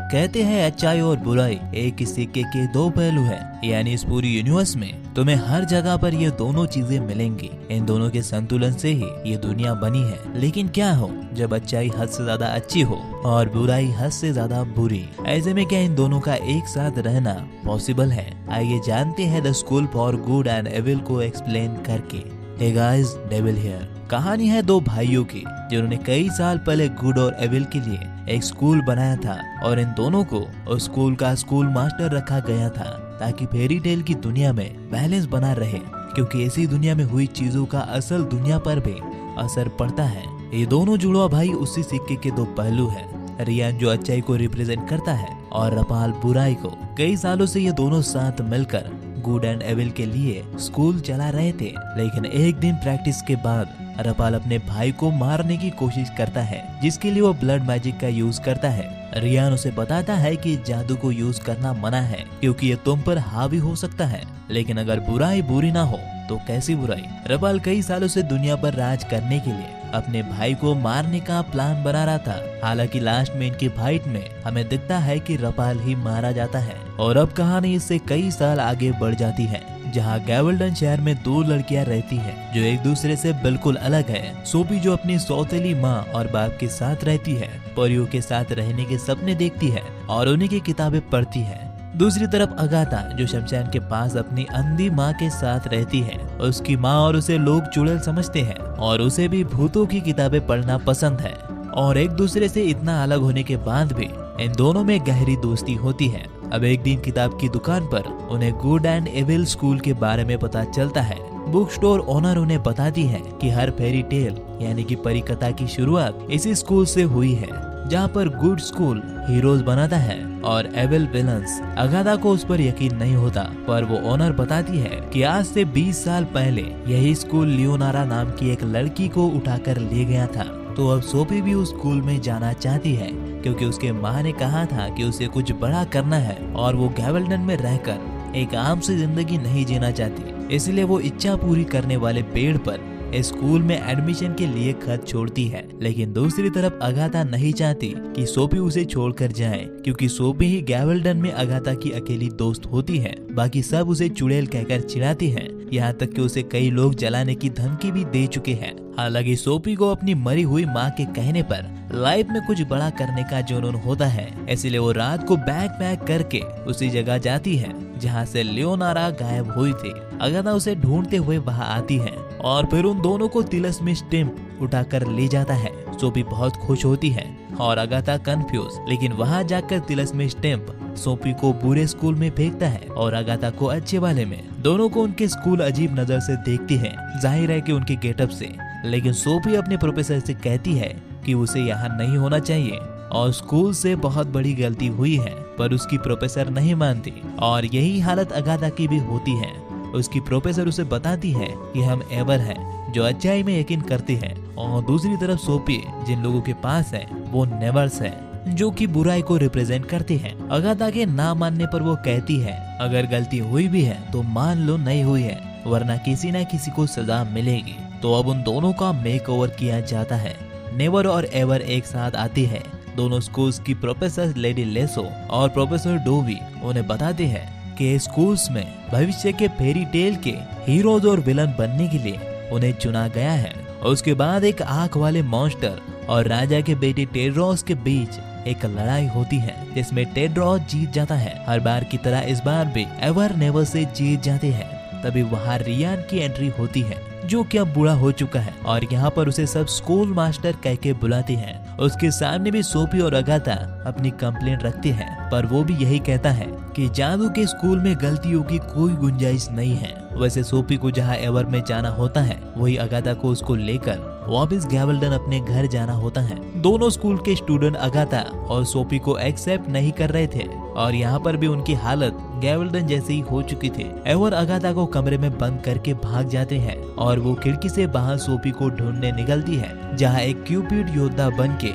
कहते हैं अच्छाई और बुराई एक ही सिक्के के दो पहलू हैं, यानी इस पूरी यूनिवर्स में तुम्हें हर जगह पर ये दोनों चीजें मिलेंगी। इन दोनों के संतुलन से ही ये दुनिया बनी है। लेकिन क्या हो जब अच्छाई हद से ज्यादा अच्छी हो और बुराई हद से ज्यादा बुरी? ऐसे में क्या इन दोनों का एक साथ रहना पॉसिबल है? आइए जानते हैं the school for good and evil को एक्सप्लेन करके। Hey guys, devil here. कहानी है दो भाइयों की जिन्होंने कई साल पहले गुड और एविल के लिए एक स्कूल बनाया था और इन दोनों को उस स्कूल का स्कूल मास्टर रखा गया था ताकि फेरी टेल की दुनिया में बैलेंस बना रहे, क्योंकि ऐसी दुनिया में हुई चीजों का असल दुनिया पर भी असर पड़ता है। ये दोनों जुड़वा भाई उसी सिक्के के दो पहलू हैं। रियान जो अच्छाई को रिप्रेजेंट करता है और रपाल बुराई को। कई सालों से ये दोनों साथ मिलकर गुड एंड एविल के लिए स्कूल चला रहे थे, लेकिन एक दिन प्रैक्टिस के बाद रपाल अपने भाई को मारने की कोशिश करता है, जिसके लिए वो ब्लड मैजिक का यूज करता है। रियान उसे बताता है कि जादू को यूज करना मना है क्योंकि ये तुम पर हावी हो सकता है, लेकिन अगर बुराई बुरी ना हो तो कैसी बुराई? रपाल कई सालों से दुनिया पर राज करने के लिए अपने भाई को मारने का प्लान बना रहा था। हालांकि लास्ट में इनकी फाइट में हमें दिखता है कि रपाल ही मारा जाता है और अब कहानी इससे कई साल आगे बढ़ जाती है, जहां गैवल्डन शहर में दो लड़कियां रहती हैं जो एक दूसरे से बिल्कुल अलग है। सोफी जो अपनी सौतेली माँ और बाप के साथ रहती है, परियों के साथ रहने के सपने देखती है और उन्हीं की किताबें पढ़ती है। दूसरी तरफ अगाथा जो शमशान के पास अपनी अंधी माँ के साथ रहती है। उसकी माँ और उसे लोग चुड़ैल समझते हैं और उसे भी भूतों की किताबें पढ़ना पसंद है। और एक दूसरे से इतना अलग होने के बाद भी इन दोनों में गहरी दोस्ती होती है। अब एक दिन किताब की दुकान पर उन्हें गुड एंड एविल स्कूल के बारे में पता चलता है। बुक स्टोर ओनर उन्हें बताती है कि हर फेरी टेल यानी कि परी कथा की शुरुआत इसी स्कूल से हुई है, जहाँ पर गुड स्कूल हीरोज बनाता है और एविल विलन्स। अगाथा को उस पर यकीन नहीं होता, पर वो ओनर बताती है कि आज से 20 साल पहले यही स्कूल लियोनारा नाम की एक लड़की को उठाकर ले गया था। तो अब सोफी भी उस स्कूल में जाना चाहती है क्योंकि उसके माँ ने कहा था कि उसे कुछ बड़ा करना है और वो गैवल्डन में रहकर एक आम सी जिंदगी नहीं जीना चाहती। इसलिए वो इच्छा पूरी करने वाले पेड़ पर स्कूल में एडमिशन के लिए खत छोड़ती है। लेकिन दूसरी तरफ अगाथा नहीं चाहती कि सोफी उसे छोड़कर जाए, क्योंकि सोफी ही गैवल्डन में अगाथा की अकेली दोस्त होती है। बाकी सब उसे चुड़ैल कहकर चिढ़ाती हैं, यहाँ तक कि उसे कई लोग जलाने की धमकी भी दे चुके हैं। हालांकि सोफी को अपनी मरी हुई माँ के कहने पर लाइफ में कुछ बड़ा करने का जुनून होता है, इसलिए वो रात को बैग पैक करके उसी जगह जाती है जहाँ से लियोनारा गायब हुई थी। अगाथा उसे ढूंढते हुए वहाँ आती है और फिर उन दोनों को तिलस्मी स्टिम्प उठाकर ले जाता है। सोफी बहुत खुश होती है और अगाथा कंफ्यूज, लेकिन वहाँ जाकर तिलस्मी स्टिम्प सोफी को बुरे स्कूल में फेंकता है और अगाथा को अच्छे वाले में। दोनों को उनके स्कूल अजीब नजर से देखती है, जाहिर है कि उनके गेटअप से। लेकिन सोफी अपने प्रोफेसर से कहती है कि उसे यहाँ नहीं होना चाहिए और स्कूल से बहुत बड़ी गलती हुई है, पर उसकी प्रोफेसर नहीं मानती और यही हालत अगाथा की भी होती है। उसकी प्रोफेसर उसे बताती है कि हम एवर हैं जो अच्छाई में यकीन करते हैं, और दूसरी तरफ सोफी जिन लोगों के पास है वो नेवर्स है जो कि बुराई को रिप्रेजेंट करते हैं। अगाथा के ना मानने पर वो कहती है अगर गलती हुई भी है तो मान लो नहीं हुई है, वरना किसी न किसी को सजा मिलेगी। तो अब उन दोनों का मेक ओवर किया जाता है। नेवर और एवर एक साथ आती है। दोनों स्कूल्स की प्रोफेसर लेडी लेसो और प्रोफेसर डोवी उन्हें बताते हैं कि स्कूल्स में भविष्य के फेरी टेल के हीरोज और विलन बनने के लिए उन्हें चुना गया है। और उसके बाद एक आंख वाले मॉन्स्टर और राजा के बेटे टेड्रोस के बीच एक लड़ाई होती है, जिसमें टेड्रोस जीत जाता है। हर बार की तरह इस बार भी एवर नेवर से जीत जाते हैं। तभी वहाँ रियान की एंट्री होती है, जो कि अब बूढ़ा हो चुका है और यहाँ पर उसे सब स्कूल मास्टर कह के बुलाते हैं। उसके सामने भी सोफी और अगाथा अपनी कंप्लेंट रखते हैं, पर वो भी यही कहता है कि जादू के स्कूल में गलतियों की कोई गुंजाइश नहीं है। वैसे सोफी को जहाँ एवर में जाना होता है, वही अगाथा को उसको लेकर वापस गैवल्डन अपने घर जाना होता है। दोनों स्कूल के स्टूडेंट अगाथा और सोफी को एक्सेप्ट नहीं कर रहे थे और यहाँ पर भी उनकी हालत गैवल्डन जैसी ही हो चुकी थी। एवर अगाथा को कमरे में बंद करके भाग जाते हैं और वो खिड़की से बाहर सोफी को ढूंढने निकलती है, जहाँ एक क्यूपिड योद्धा बन के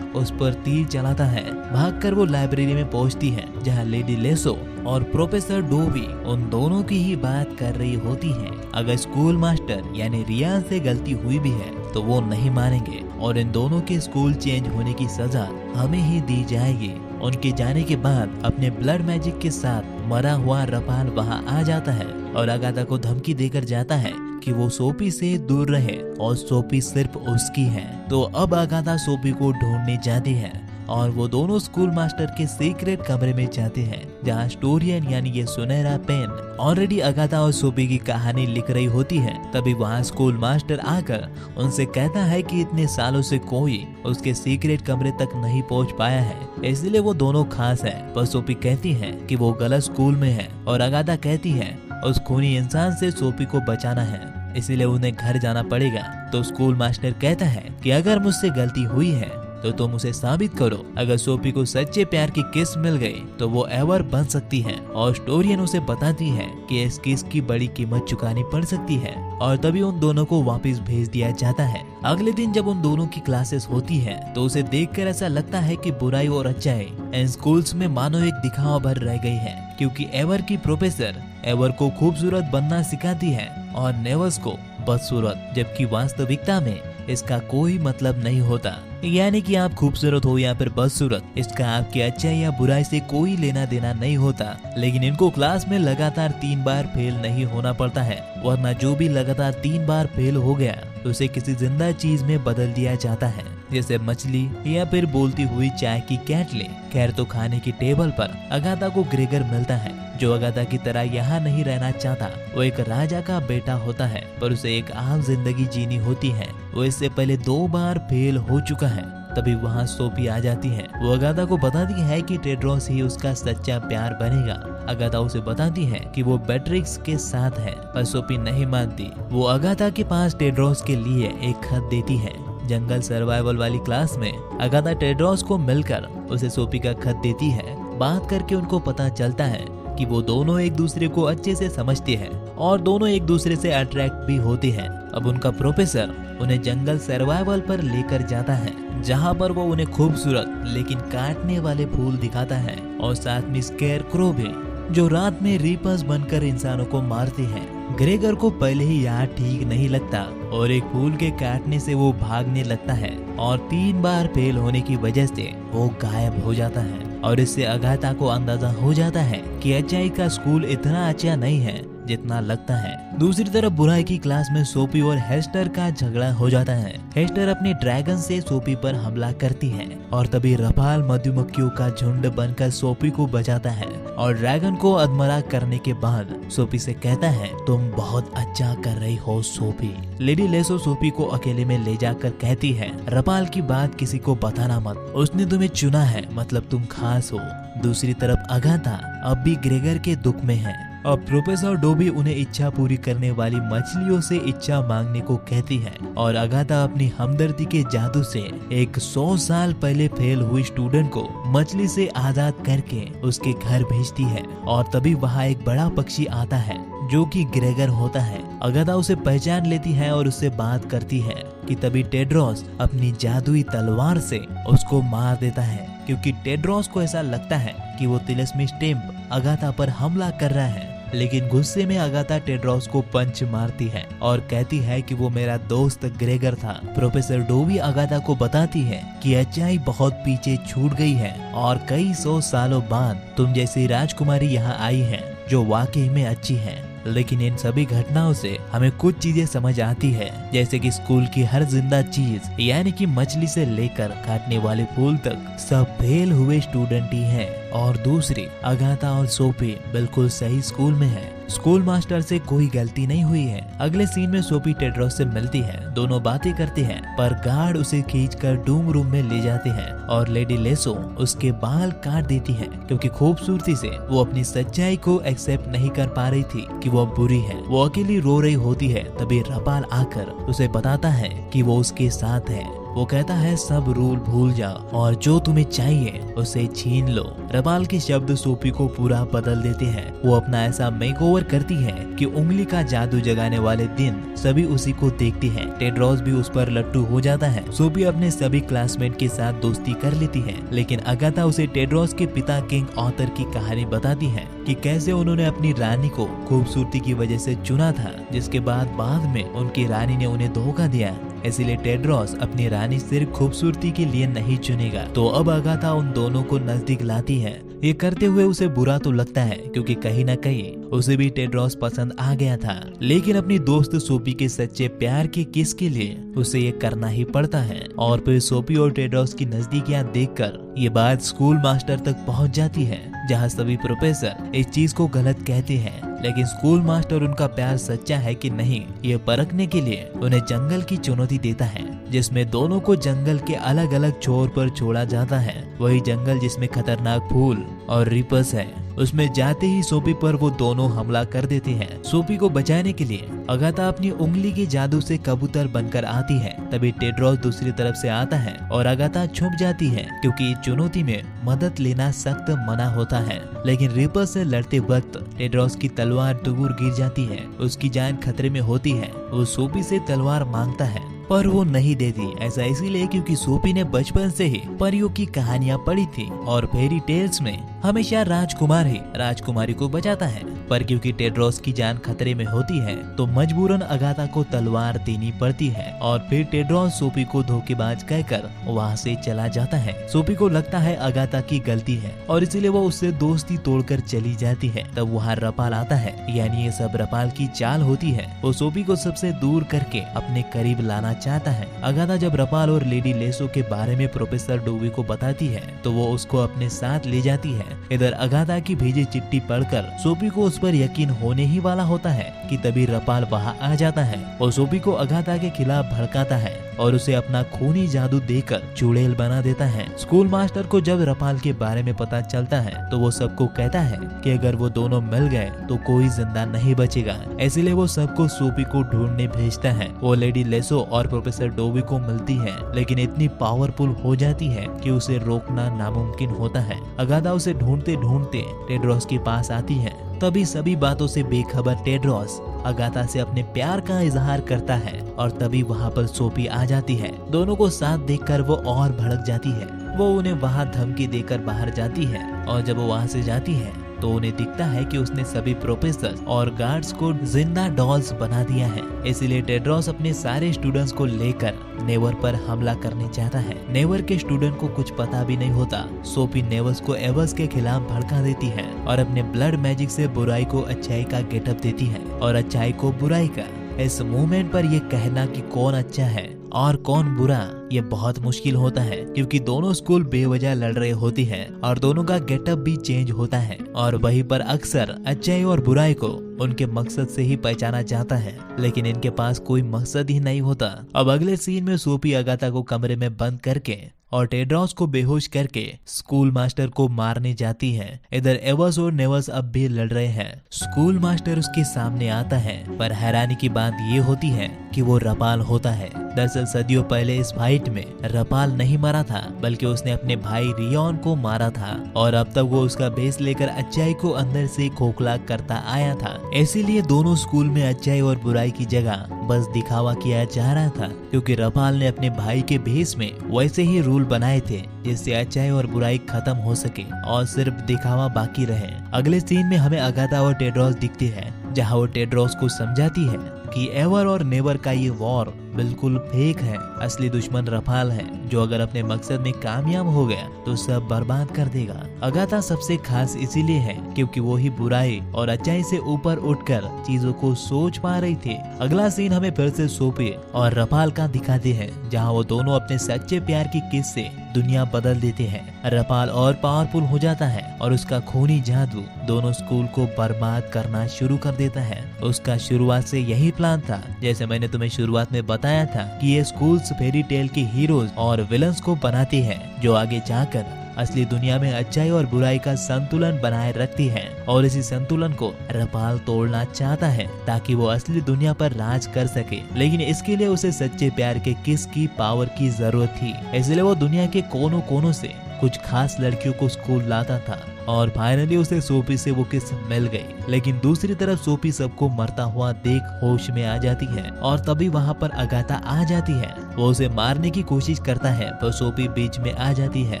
उस पर तीर चलाता है। भागकर वो लाइब्रेरी में पहुंचती है, जहां लेडी लेसो और प्रोफेसर डोवी उन दोनों की ही बात कर रही होती है। अगर स्कूल मास्टर यानी रियान से गलती हुई भी है तो वो नहीं मानेंगे और इन दोनों के स्कूल चेंज होने की सजा हमें ही दी जाएगी। उनके जाने के बाद अपने ब्लड मैजिक के साथ मरा हुआ रपाल वहाँ आ जाता है और अगाथा को धमकी देकर जाता है कि वो सोफी से दूर रहे और सोफी सिर्फ उसकी है। तो अब अगाथा सोफी को ढूंढने जाती है और वो दोनों स्कूल मास्टर के सीक्रेट कमरे में जाते हैं जहाँ स्टोरियन यानी ये सुनहरा पेन ऑलरेडी अगाथा और सोफी की कहानी लिख रही होती है। तभी वहाँ स्कूल मास्टर आकर उनसे कहता है कि इतने सालों से कोई उसके सीक्रेट कमरे तक नहीं पहुँच पाया है, इसलिए वो दोनों खास है। पर सोफी कहती है कि वो गलत स्कूल में है और अगाथा कहती है उस खूनी इंसान से सोफी को बचाना है, इसीलिए उन्हें घर जाना पड़ेगा। तो स्कूल मास्टर कहता है कि अगर मुझसे गलती हुई है तो तुम उसे साबित करो। अगर सोफी को सच्चे प्यार की किस मिल गई तो वो एवर बन सकती है और स्टोरियन उसे बताती है कि इस किस की बड़ी कीमत चुकानी पड़ सकती है और तभी उन दोनों को वापस भेज दिया जाता है। अगले दिन जब उन दोनों की क्लासेस होती है तो उसे देखकर ऐसा लगता है कि बुराई और अच्छाई इन स्कूल्स में मानो एक दिखावा भर रह गई है, क्योंकि एवर की प्रोफेसर एवर को खूबसूरत बनना सिखाती है और नेवस को बदसूरत, जबकि वास्तविकता में इसका कोई मतलब नहीं होता। यानी कि आप खूबसूरत हो या फिर बदसूरत, इसका आपकी अच्छाई या बुराई से कोई लेना देना नहीं होता। लेकिन इनको क्लास में लगातार 3 बार फेल नहीं होना पड़ता है, वरना जो भी लगातार 3 बार फेल हो गया उसे किसी जिंदा चीज में बदल दिया जाता है, जैसे मछली या फिर बोलती हुई चाय की केटली। खैर, तो खाने की टेबल पर अगाथा को ग्रेगर मिलता है जो अगाथा की तरह यहाँ नहीं रहना चाहता। वो एक राजा का बेटा होता है पर उसे एक आम जिंदगी जीनी होती है। वो इससे पहले 2 बार फेल हो चुका है। तभी वहाँ सोफी आ जाती है। वो अगाथा को बताती है कि टेड्रोस ही उसका सच्चा प्यार बनेगा। अगाथा उसे बताती है कि वो बेट्रिक्स के साथ है, पर सोफी नहीं मानती। वो अगाथा के पास टेड्रोस के लिए एक खत देती है। जंगल सर्वाइवल वाली क्लास में अगाथा टेड्रोस को मिलकर उसे सोफी का खत देती है। बात करके उनको पता चलता है कि वो दोनों एक दूसरे को अच्छे से समझते हैं और दोनों एक दूसरे से अट्रैक्ट भी होते हैं। अब उनका प्रोफेसर उन्हें जंगल सर्वाइवल पर लेकर जाता है, जहाँ पर वो उन्हें खूबसूरत लेकिन काटने वाले फूल दिखाता है और साथ में स्केरक्रो भी, जो रात में रीपर्स बनकर इंसानों को मारते हैं। ग्रेगर को पहले ही यहाँ ठीक नहीं लगता और एक फूल के काटने से वो भागने लगता है और 3 बार फेल होने की वजह से वो गायब हो जाता है। और इससे अगाथा को अंदाजा हो जाता है कि अच्छाई का स्कूल इतना अच्छा नहीं है जितना लगता है। दूसरी तरफ बुराई की क्लास में सोफी और हेस्टर का झगड़ा हो जाता है। हेस्टर अपने ड्रैगन से सोफी पर हमला करती है और तभी रपाल मधुमक्खियों का झुंड बनकर सोफी को बचाता है और ड्रैगन को अधमरा करने के बाद सोफी से कहता है, तुम बहुत अच्छा कर रही हो सोफी। लेडी लेसो सोफी को अकेले में ले जाकर कहती है, रपाल की बात किसी को बताना मत, उसने तुम्हें चुना है, मतलब तुम खास हो। दूसरी तरफ अगाथा अब भी ग्रेगर के दुख में है। अब प्रोफेसर डोबी उन्हें इच्छा पूरी करने वाली मछलियों से इच्छा मांगने को कहती है और अगाथा अपनी हमदर्दी के जादू से एक 100 साल पहले फेल हुई स्टूडेंट को मछली से आजाद करके उसके घर भेजती है। और तभी वहाँ एक बड़ा पक्षी आता है जो कि ग्रेगर होता है। अगाथा उसे पहचान लेती है और उससे बात करती है कि तभी टेड्रोस अपनी जादुई तलवार से उसको मार देता है, क्योंकि टेड्रोस को ऐसा लगता है कि वो तिलिस्मी स्टिम्प अगाथा पर हमला कर रहा है। लेकिन गुस्से में अगाथा टेड्रोस को पंच मारती है और कहती है कि वो मेरा दोस्त ग्रेगर था। प्रोफेसर डोबी अगाथा को बताती है कि अच्छाई बहुत पीछे छूट गई है और कई 100 सालों बाद तुम जैसी राजकुमारी यहाँ आई है जो वाकई में अच्छी है। लेकिन इन सभी घटनाओं से हमें कुछ चीजें समझ आती है, जैसे कि स्कूल की हर जिंदा चीज यानी कि मछली से लेकर काटने वाले फूल तक सब फेल हुए स्टूडेंट ही हैं। और दूसरी, अगाथा और सोफी बिल्कुल सही स्कूल में है। स्कूल मास्टर से कोई गलती नहीं हुई है। अगले सीन में सोफी टेड्रोस से मिलती है, दोनों बातें करते हैं, पर गार्ड उसे खींचकर डूम रूम में ले जाते हैं और लेडी लेसो उसके बाल काट देती है, क्योंकि खूबसूरती से वो अपनी सच्चाई को एक्सेप्ट नहीं कर पा रही थी कि वो बुरी है। वो अकेली रो रही होती है, तभी रपाल आकर उसे बताता है कि वो उसके साथ है। वो कहता है, सब रूल भूल जाओ और जो तुम्हें चाहिए उसे छीन लो। रपाल के शब्द सोफी को पूरा बदल देते हैं। वो अपना ऐसा मेकओवर करती है कि उंगली का जादू जगाने वाले दिन सभी उसी को देखते हैं। टेड्रोस भी उस पर लट्टू हो जाता है। सोफी अपने सभी क्लासमेट के साथ दोस्ती कर लेती है, लेकिन अगाथा उसे टेड्रोस के पिता किंग ऑथर की कहानी बताती है कि कैसे उन्होंने अपनी रानी को खूबसूरती की वजह से चुना था, जिसके बाद में उनकी रानी ने उन्हें धोखा दिया। इसलिए टेड्रोस अपनी रानी सिर्फ खूबसूरती के लिए नहीं चुनेगा। तो अब अगाथा उन दोनों को नजदीक लाती है। ये करते हुए उसे बुरा तो लगता है क्योंकि कहीं न कहीं उसे भी टेड्रोस पसंद आ गया था, लेकिन अपनी दोस्त सोफी के सच्चे प्यार की किस के लिए उसे ये करना ही पड़ता है। और फिर सोफी और टेड्रोस की नजदीकियां देखकर ये बात स्कूल मास्टर तक पहुंच जाती है, जहां सभी प्रोफेसर इस चीज को गलत कहते हैं, लेकिन स्कूल मास्टर उनका प्यार सच्चा है कि नहीं ये परखने के लिए उन्हें जंगल की चुनौती देता है, जिसमें दोनों को जंगल के अलग अलग छोर पर छोड़ा जाता है। वही जंगल जिसमें खतरनाक फूल और रिपर्स है। उसमें जाते ही सोफी पर वो दोनों हमला कर देते हैं। सोफी को बचाने के लिए अगाथा अपनी उंगली के जादू से कबूतर बनकर आती है। तभी टेड्रोस दूसरी तरफ से आता है और अगाथा छुप जाती है क्योंकि इस चुनौती में मदद लेना सख्त मना होता है। लेकिन रिपर से लड़ते वक्त टेड्रोस की तलवार दूर गिर जाती है। उसकी जान खतरे में होती है। वो सोफी से तलवार मांगता है पर वो नहीं देती। ऐसा इसीलिए क्योंकि सोफी ने बचपन से ही परियों की कहानियां पढ़ी थी और फेरी टेल्स में हमेशा राजकुमार ही राजकुमारी को बचाता है। पर क्योंकि टेड्रोस की जान खतरे में होती है तो मजबूरन अगाथा को तलवार देनी पड़ती है। और फिर टेड्रोस सोफी को धोखेबाज कहकर वहाँ से चला जाता है। सोफी को लगता है अगाथा की गलती है और इसीलिए वो उससे दोस्ती तोड़कर चली जाती है। तब वहाँ रपाल आता है, यानी ये सब रपाल की चाल होती है। वो सोफी को सबसे दूर करके अपने करीब लाना चाहता है। अगाथा जब रपाल और लेडी लेसो के बारे में प्रोफेसर डोवी को बताती है तो वो उसको अपने साथ ले जाती है। इधर अगाथा की भेजी चिट्ठी पढ़कर सोफी को उस पर यकीन होने ही वाला होता है कि तभी रपाल वहाँ आ जाता है और सोफी को अगाथा के खिलाफ भड़काता है और उसे अपना खूनी जादू देकर चुड़ैल बना देता है। स्कूल मास्टर को जब रपाल के बारे में पता चलता है तो वो सबको कहता है कि अगर वो दोनों मिल गए तो कोई जिंदा नहीं बचेगा। इसलिए वो सबको सोफी को ढूंढने भेजता है। वो लेडी लेसो और प्रोफेसर डोवी को मिलती है, लेकिन इतनी पावरफुल हो जाती है कि उसे रोकना नामुमकिन होता है। अगाथा उसे ढूंढते ढूंढते टेड्रोस के पास आती है। तभी सभी बातों से बेखबर टेड्रोस अगाथा से अपने प्यार का इजहार करता है और तभी वहाँ पर सोफी आ जाती है। दोनों को साथ देखकर वो और भड़क जाती है। वो उन्हें वहाँ धमकी देकर बाहर जाती है और जब वो वहाँ से जाती है तो उन्हें दिखता है कि उसने सभी प्रोफेसर और गार्ड्स को जिंदा डॉल्स बना दिया है। इसलिए टेड्रोस अपने सारे स्टूडेंट्स को लेकर नेवर पर हमला करने चाहता है। नेवर के स्टूडेंट को कुछ पता भी नहीं होता। सोफी नेवर्स को एवर्स के खिलाफ भड़का देती है और अपने ब्लड मैजिक से बुराई को अच्छाई का गेटअप देती है और अच्छाई को बुराई का। इस मूवमेंट पर ये कहना कि कौन अच्छा है और कौन बुरा ये बहुत मुश्किल होता है, क्योंकि दोनों स्कूल बेवजह लड़ रहे होती हैं और दोनों का गेटअप भी चेंज होता है और वहीं पर अक्सर अच्छाई और बुराई को उनके मकसद से ही पहचाना जाता है, लेकिन इनके पास कोई मकसद ही नहीं होता। अब अगले सीन में सोफी अगाथा को कमरे में बंद करके और टेड्रोस को बेहोश करके स्कूल मास्टर को मारने जाती है। इधर एवर्स और नेवर्स अब भी लड़ रहे हैं। स्कूल मास्टर उसके सामने आता है, पर हैरानी की बात ये होती है कि वो रपाल होता है। दरअसल सदियों पहले इस फाइट में रपाल नहीं मरा था, बल्कि उसने अपने भाई रियोन को मारा था और अब तक वो उसका बेस लेकर अच्छाई को अंदर से खोखला करता आया था। इसीलिए दोनों स्कूल में अच्छाई और बुराई की जगह बस दिखावा किया जा रहा था, क्योंकि रपाल ने अपने भाई के भेस में वैसे ही रूल बनाए थे जिससे अच्छाई और बुराई खत्म हो सके और सिर्फ दिखावा बाकी रहे। अगले सीन में हमें अगाथा और टेड्रोस दिखते हैं, जहां वो टेड्रोस को समझाती है कि एवर और नेवर का ये वॉर बिल्कुल फेक है। असली दुश्मन रपाल है, जो अगर अपने मकसद में कामयाब हो गया तो सब बर्बाद कर देगा। अगाथा सबसे खास इसीलिए है क्योंकि वो ही बुराई और अच्छाई से ऊपर उठकर चीजों को सोच पा रही थी। अगला सीन हमें फिर से सोफी और रपाल का दिखाते हैं, जहाँ वो दोनों अपने सच्चे प्यार की किस से दुनिया बदल देते हैं। रपाल और पावरफुल हो जाता है और उसका खूनी जादू दोनों स्कूल को बर्बाद करना शुरू कर देता है। उसका शुरुआत से यही प्लान था, जैसे मैंने तुम्हें शुरुआत में बताया था कि ये स्कूल्स फेरी टेल के हीरोज और विलन्स को बनाती है, जो आगे जाकर असली दुनिया में अच्छाई और बुराई का संतुलन बनाए रखती है। और इसी संतुलन को रपाल तोड़ना चाहता है ताकि वो असली दुनिया पर राज कर सके, लेकिन इसके लिए उसे सच्चे प्यार के किस की पावर की जरूरत थी। इसलिए वो दुनिया के कोनों कोनों से कुछ खास लड़कियों को स्कूल लाता था और फाइनली उसे सोफी से वो किस मिल गई। लेकिन दूसरी तरफ सोफी सबको मरता हुआ देख होश में आ जाती है और तभी वहाँ पर अगाथा आ जाती है। वो उसे मारने की कोशिश करता है पर सोफी बीच में आ जाती है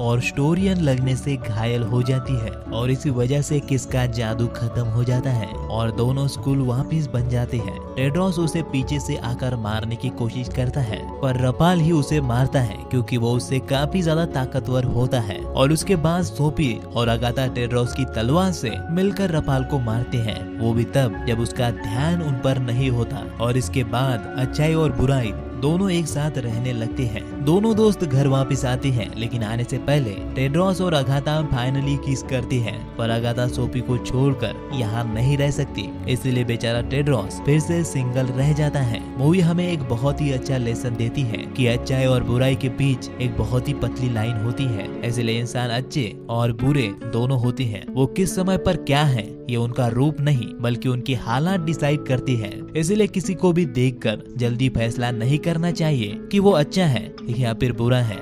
और स्टोरियन लगने से घायल हो जाती है और इसी वजह से किस का जादू खत्म हो जाता है और दोनों स्कूल वापिस बन जाते हैं। टेड्रोस उसे पीछे से आकर मारने की कोशिश करता है पर रपाल ही उसे मारता है क्योंकि वो उससे काफी ज्यादा ताकतवर होता है और उसके बाद सोफी और अगाथा टेड्रोस की तलवार से मिलकर रपाल को मारते हैं, वो भी तब जब उसका ध्यान उन पर नहीं होता। और इसके बाद अच्छाई और बुराई दोनों एक साथ रहने लगते हैं। दोनों दोस्त घर वापस आते हैं लेकिन आने से पहले टेड्रोस और अगाथा फाइनली किस करती हैं पर अगाथा सोफी को छोड़कर यहाँ नहीं रह सकती, इसलिए बेचारा टेड्रोस फिर से सिंगल रह जाता है। मूवी हमें एक बहुत ही अच्छा लेसन देती है कि अच्छाई और बुराई के बीच एक बहुत ही पतली लाइन होती है, इसलिए इंसान अच्छे और बुरे दोनों होते हैं। वो किस समय पर क्या है ये उनका रूप नहीं बल्कि उनकी हालात डिसाइड करती है, इसलिए किसी को भी देखकर जल्दी फैसला नहीं करना चाहिए कि वो अच्छा है या फिर बुरा है।